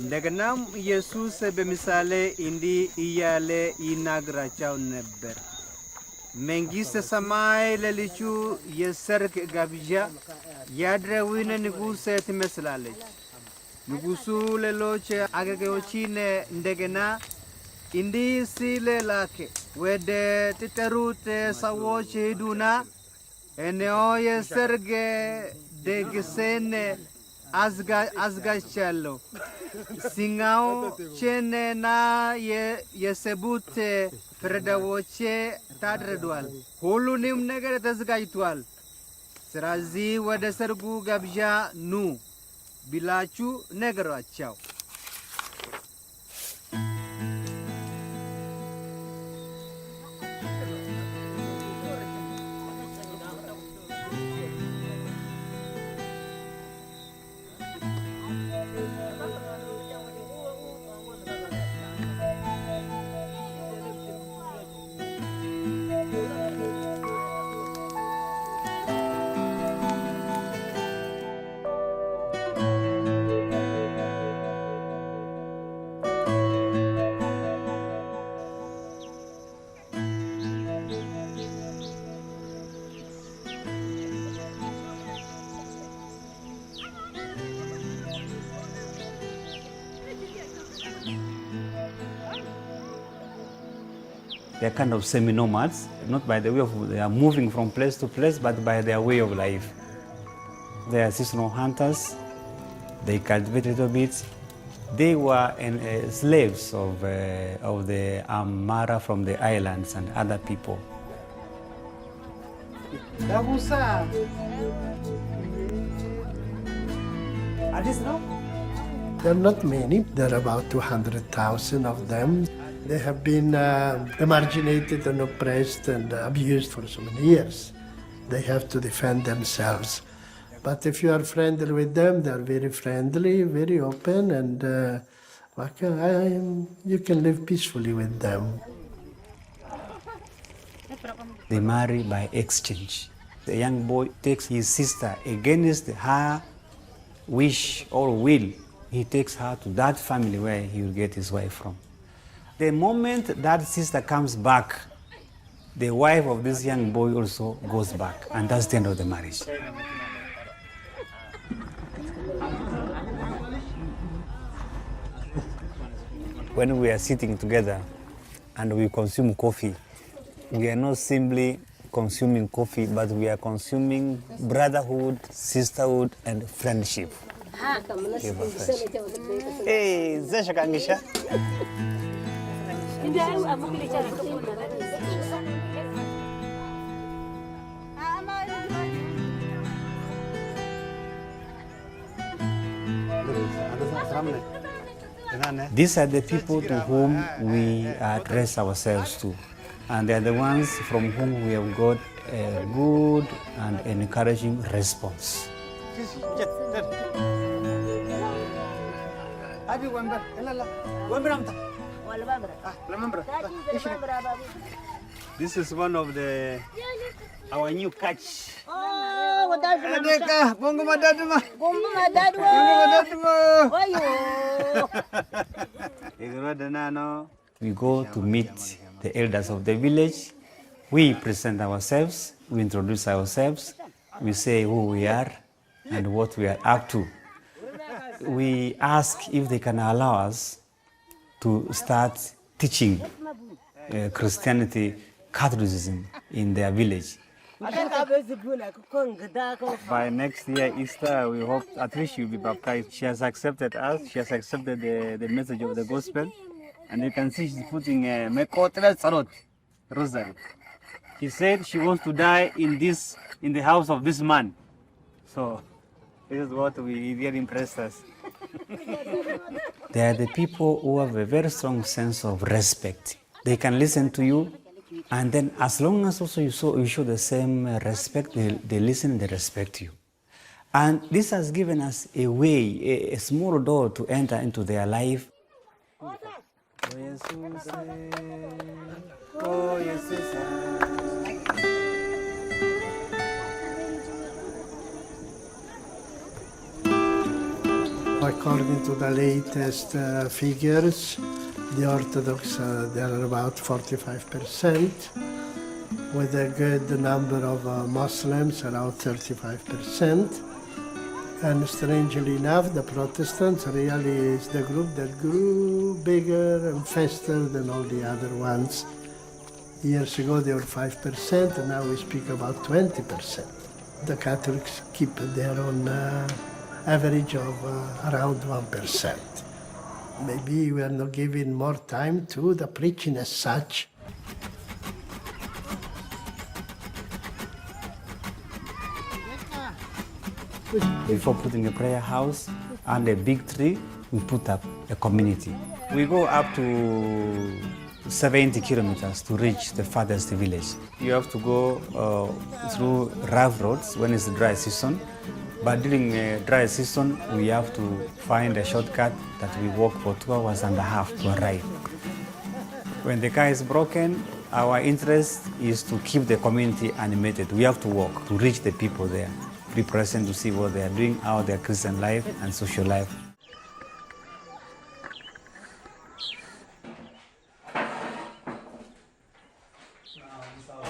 እንደገናም ኢየሱስ በምሳሌ እንዲህ እያለ ይናገራቸው ነበር። መንግሥተ ሰማይ ለልጁ የሰርግ ግብዣ ያደረገውን ንጉሥ ትመስላለች። ንጉሡ ሌሎች አገልጋዮችን እንደገና እንዲህ ሲል ላከ፣ ወደ ተጠሩት ሰዎች ሂዱና እነሆ የሰርግ ድግሴን አዘጋጅቻለሁ፣ ስንቆችንና የሰቡት ፍሪዳዎች ታርደዋል፣ ሁሉንም ነገር ተዘጋጅቷል። ስለዚህ ወደ ሰርጉ ግብዣ ኑ ብላችሁ ንገሯቸው። They're kind of semi-nomads, not by the way of they are moving from place to place, but by their way of life. They are seasonal hunters. They cultivate a little bit. They were slaves of the Amara from the islands and other people. There are not many. There are about 200,000 of them. They have been marginated and oppressed and abused for so many years. They have to defend themselves. But if you are friendly with them, they are very friendly, very open, and you can live peacefully with them. They marry by exchange. The young boy takes his sister against her wish or will. He takes her to that family where he will get his wife from. The moment that sister comes back, the wife of this young boy also goes back, and that's the end of the marriage. When we are sitting together and we consume coffee, we are not simply consuming coffee, but we are consuming brotherhood, sisterhood, and friendship. Hey, Zeshakangisha. These are the people to whom we address ourselves to, and they are the ones from whom we have got a good and encouraging response. This is one of our new catch. We go to meet the elders of the village. We present ourselves, we introduce ourselves, we say who we are and what we are up to. We ask if they can allow us to start teaching Christianity, Catholicism in their village. By next year, Easter, we hope at least she'll be baptized. She has accepted us, she has accepted the message of the gospel, and you can see she's putting a Mekotra Sarot rosary. She said she wants to die in the house of this man. So this is what we really impressed us. They are the people who have a very strong sense of respect. They can listen to you, and then as long as also you show the same respect, they listen, they respect you. And this has given us a way, a small door to enter into their life. according to the latest figures, the Orthodox, they are about 45%, with a good number of Muslims, around 35%. And strangely enough, the Protestants really is the group that grew bigger and faster than all the other ones. Years ago, they were 5%, and now we speak about 20%. The Catholics keep their own average of around 1%. Maybe we are not giving more time to the preaching as such. Before putting a prayer house and a big tree, we put up a community. We go up to 70 kilometers to reach the farthest village. You have to go through rough roads when it's the dry season. But during dry season, we have to find a shortcut that we walk for 2.5 hours to arrive. When the car is broken, our interest is to keep the community animated. We have to walk to reach the people there, be present to see what they are doing, how their Christian life and social life.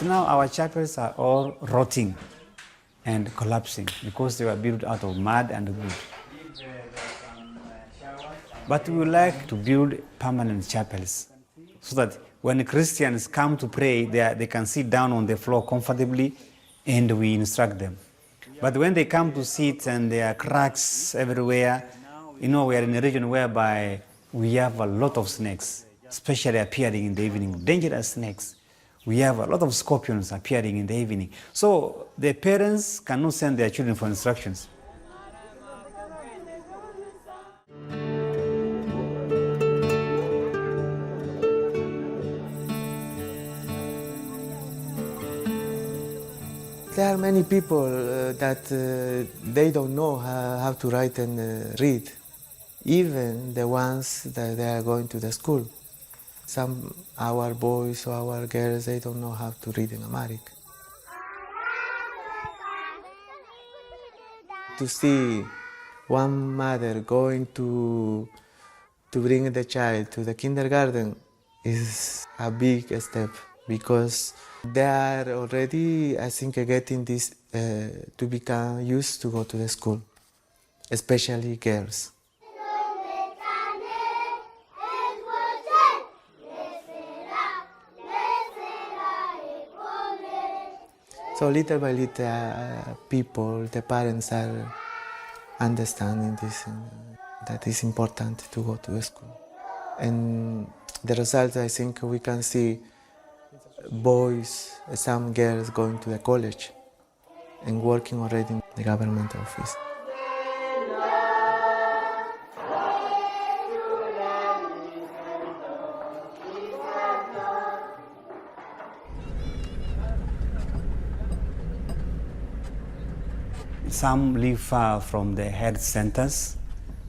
Now our chapels are all rotting and collapsing because they were built out of mud and wood. But we would like to build permanent chapels so that when Christians come to pray, they can sit down on the floor comfortably and we instruct them. But when they come to sit and there are cracks everywhere, we are in a region whereby we have a lot of snakes, especially appearing in the evening, dangerous snakes. We have a lot of scorpions appearing in the evening. So the parents cannot send their children for instructions. There are many people that they don't know how to write and read, even the ones that they are going to the school. Some our boys or our girls, they don't know how to read in Amharic. To see one mother going to bring the child to the kindergarten is a big step, because they are already, I think, getting this to become used to go to the school, especially girls. So little by little, people, the parents are understanding this, that it's important to go to the school. And the results, I think, we can see boys, some girls going to the college and working already in the government office. Some live far from the health centers.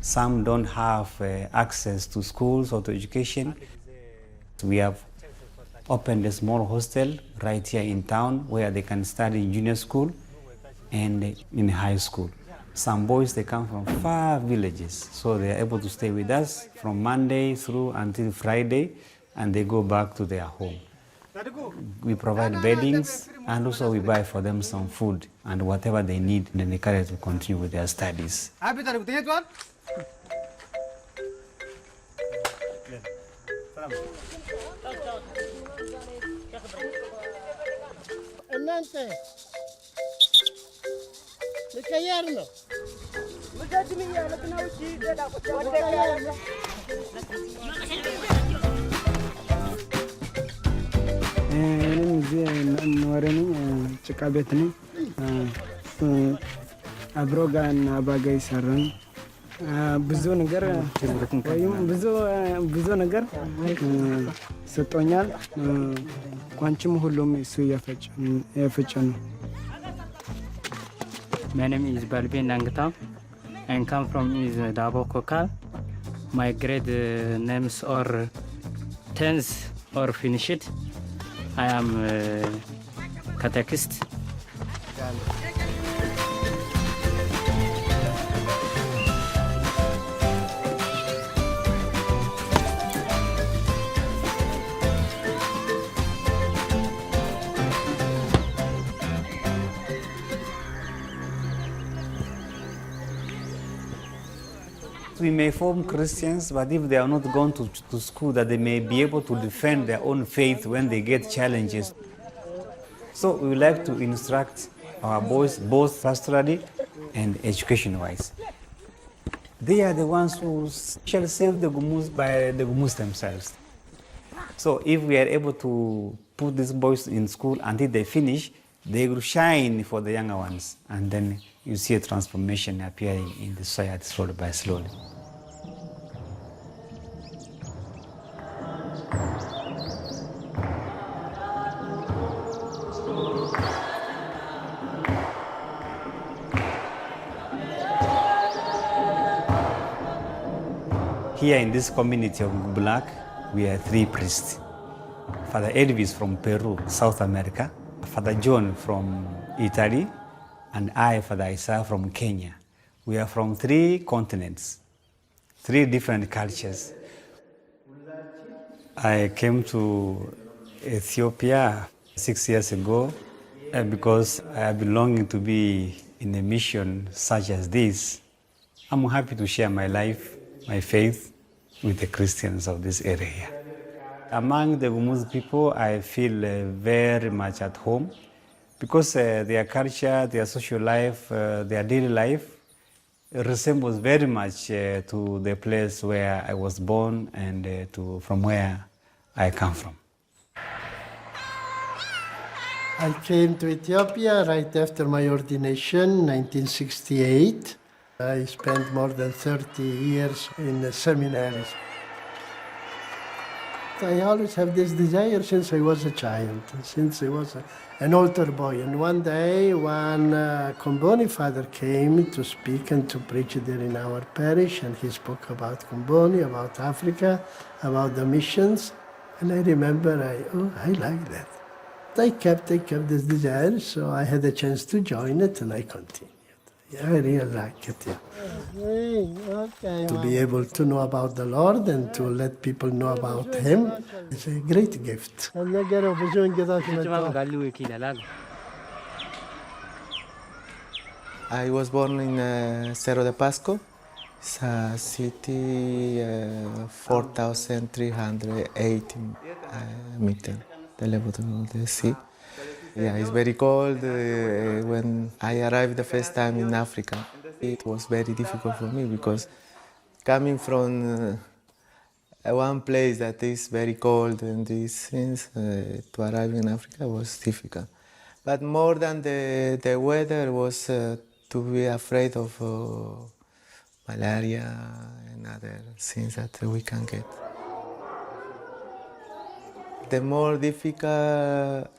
Some don't have access to schools or to education. We have opened a small hostel right here in town where they can study in junior school and in high school. Some boys, they come from far villages, so they are able to stay with us from Monday through until Friday, and they go back to their home. We provide beddings, and also we buy for them some food and whatever they need in the career to continue with their studies. ጭቃ ቤት ነኝ። አብሮጋን አባጋይ ሰራን ብዙ ነገር ብዙ ነገር ሰጥቶኛል። ቋንጭም ሁሉም እሱ ያፈጨ ነው። My name is Balbi Nangta. I come from Dabo Kokal. My grade names are 10th or finished. I am catechist. We may form Christians, but if they are not gone to school, that they may be able to defend their own faith when they get challenges. So we would like to instruct our boys both pastorally and education-wise. They are the ones who shall save the Gumus by the Gumus themselves. So if we are able to put these boys in school until they finish, they will shine for the younger ones. And then you see a transformation appearing in the society slowly by slowly. Here in this community of Black, we are 3 priests. Father Elvis from Peru, South America, Father John from Italy, and I, Father Isa, from Kenya. We are from 3 continents, 3 different cultures. I came to Ethiopia 6 years ago because I have been longing to be in a mission such as this. I'm happy to share my life, my faith, with the Christians of this area. Among the Gumuz people, I feel very much at home because their culture, their social life, their daily life resembles very much to the place where I was born and from where I come from. I came to Ethiopia right after my ordination, 1968. I spent more than 30 years in the seminaries. I always have this desire since I was a child, since I was an altar boy. And one day, one Comboni father came to speak and to preach there in our parish, and he spoke about Comboni, about Africa, about the missions. And I remember, I like that. I kept this desire, so I had a chance to join it, and I continued. Yeah, I really like it, yeah. To be able to know about the Lord and to let people know about Him is a great gift. I was born in Cerro de Pasco. It's a city 4,380 meters, the level of the sea. Yeah, it's very cold. When I arrived the first time in Africa, it was very difficult for me because coming from one place that is very cold and these things, to arrive in Africa was difficult. But more than the weather was to be afraid of malaria and other things that we can get. The more difficult,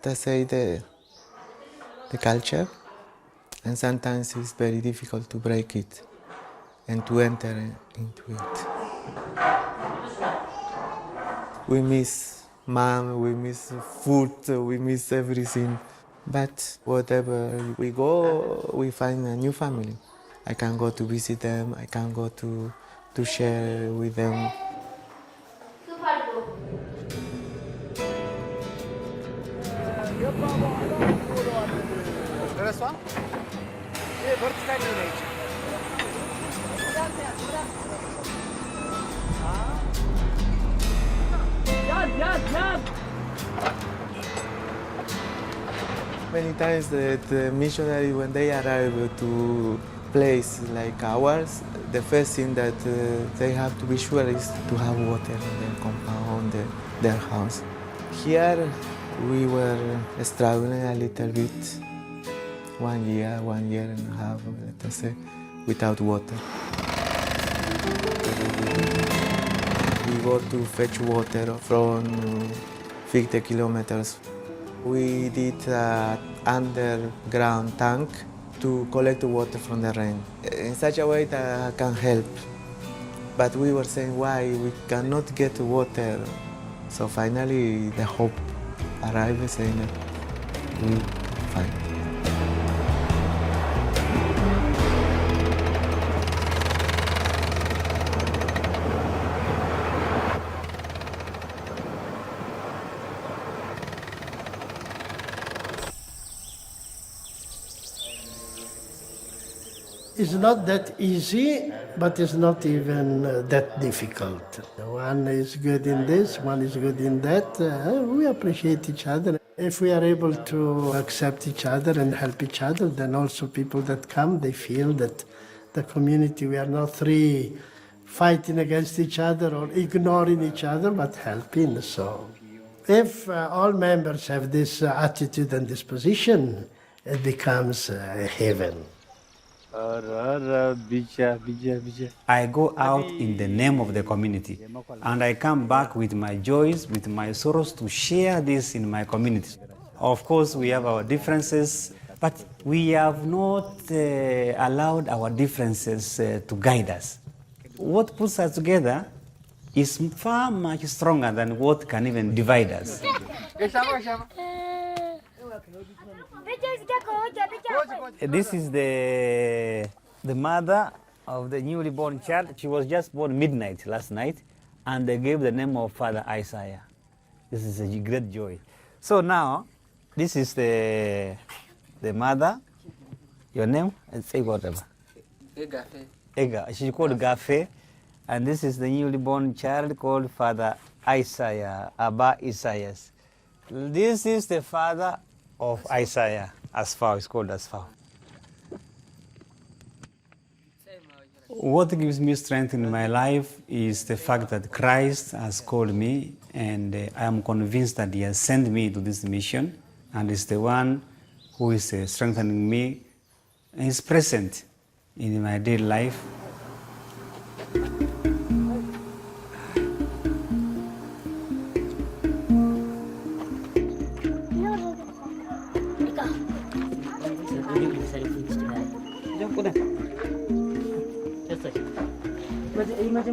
let's say, the culture, and sometimes it's very difficult to break it and to enter into it. We miss mom, we miss food, we miss everything. But whatever we go, we find a new family. I can go to visit them, I can go to share with them. Many times the missionaries, when they arrive to places like ours, the first thing that they have to be sure is to have water in their compound, their house. Here we were struggling a little bit, 1 year and a half, let us say, without water. We go to fetch water from 50 kilometers. We did an underground tank to collect the water from the rain in such a way that can help. But we were saying why we cannot get water. So finally the hope arrived, saying that we'll find. It's not that easy, but it's not even that difficult. One is good in this, one is good in that. We appreciate each other. If we are able to accept each other and help each other, then also people that come, they feel that the community, we are not three fighting against each other or ignoring each other, but helping. So if all members have this attitude and disposition, it becomes a heaven. I go out in the name of the community, and I come back with my joys, with my sorrows to share this in my community. Of course, we have our differences, but we have not allowed our differences to guide us. What puts us together is far much stronger than what can even divide us. This is the mother of the newly born child. She was just born midnight last night, and they gave the name of Father Isaiah. This is a great joy. So now, this is the mother. Your name? Say whatever. Ega. She's called Gafe, and this is the newly born child called Father Isaiah, Abba Isaias. This is the father of Isaiah, Asfar, it's called Asfar. What gives me strength in my life is the fact that Christ has called me, and I am convinced that He has sent me to this mission, and is the one who is strengthening me and is present in my daily life.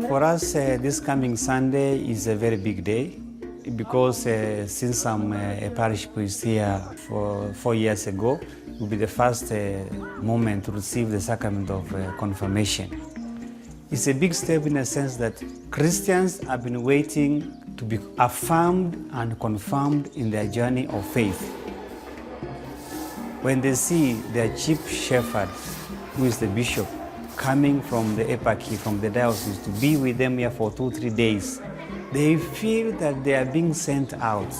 For us, this coming Sunday is a very big day because since I'm a parish priest here for 4 years ago, it will be the first moment to receive the sacrament of confirmation. It's a big step in a sense that Christians have been waiting to be affirmed and confirmed in their journey of faith. When they see their chief shepherd, who is the bishop, coming from the eparchy, from the diocese, to be with them here for 2-3 days, they feel that they are being sent out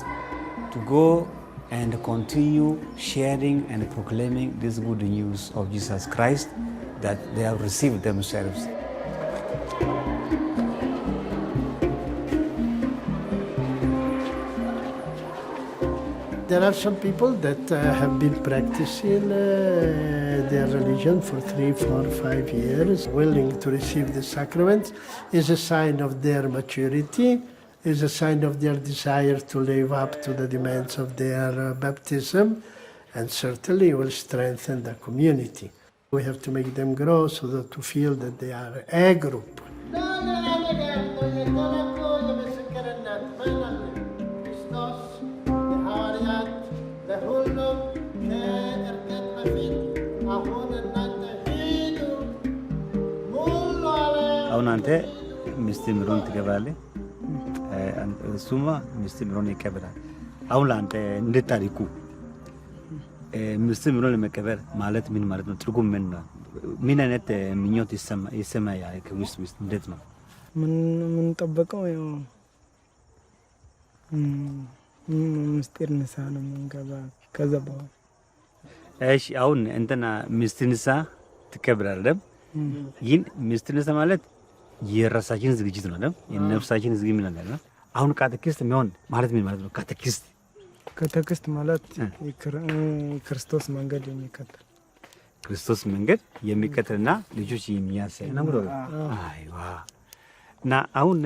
to go and continue sharing and proclaiming this good news of Jesus Christ that they have received themselves. There are some people that have been practicing their religion for 3, 4, 5 years, willing to receive the sacraments. Is a sign of their maturity, is a sign of their desire to live up to the demands of their baptism, and certainly will strengthen the community. We have to make them grow so that to feel that they are a group. አሁን አንተ ሚስት ምሮን ትገባለህ፣ እሱማ ሚስት ምሮን ይቀበላል። አሁን ለአንተ እንድታሪኩ ሚስት ምሮን ለመቀበል ማለት ምን ማለት ነው? ትርጉም ምን ነው? ምን አይነት ምኞት ይሰማያል ከውስጥ እንዴት ነው? ምን ጠበቀው ያው ምስጢር ንሳ ነው መንገባ ከዛ በኋላ እሺ አሁን እንትና ሚስት ንሳ ትቀበላለህ። ይህን ሚስት ንሳ ማለት የራሳችን ዝግጅት ነው አይደል? የነፍሳችን ዝግጅት ነው አይደል? አሁን ካቴኪስት የሚሆን ማለት ምን ማለት ነው? ካቴኪስት ማለት ክርስቶስ መንገድ የሚከተል ክርስቶስ መንገድ የሚከተልና ልጆች የሚያሳይ ነው ብሎ አይዋ እና አሁን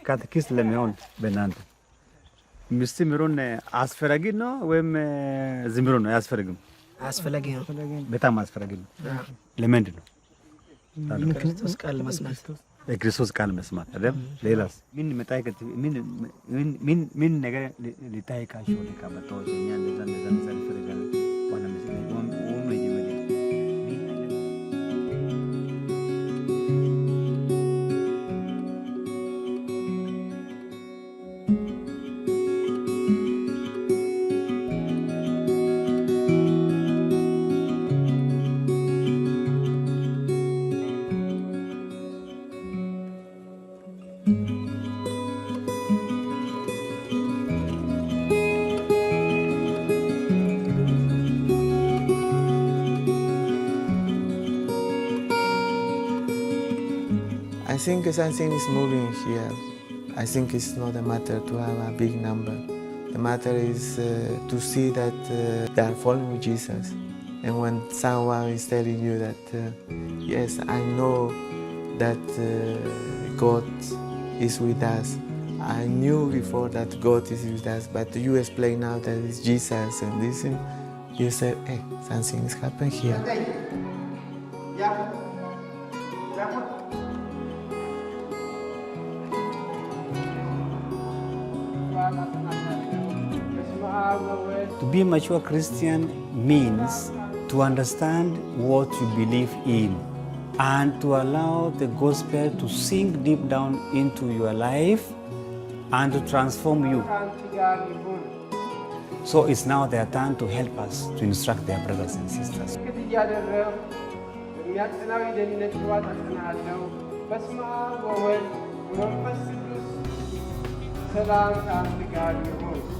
ካቴኪስት ለሚሆን በእናንተ ሚስት ምሮን አስፈላጊ ነው ወይም ዝም ብሎ ነው? አያስፈልግም? አስፈላጊ ነው። በጣም አስፈላጊ ነው። ለምንድን ነው? ክርስቶስ ቃል መስማት። የክርስቶስ ቃል መስማት አይደል? ሌላስ ምን መጣይከት ምን ነገር ሊታይካቸው ለካመጣው የኛ እንደዛ ይፈልጋል ዋና መስለኝ ሆኖ ይጀምራል። think something is moving here. I think it's not a matter to have a big number. The matter is to see that they are following Jesus. And when someone is telling you that, yes, I know that God is with us. I knew before that God is with us, but you explain now that it's Jesus and listen, you say, hey, something is happening here. To be a mature Christian means to understand what you believe in and to allow the gospel to sink deep down into your life and to transform you. So it's now their turn to help us to instruct their brothers and sisters. ሰላም ከአንተ ጋር ይሁን።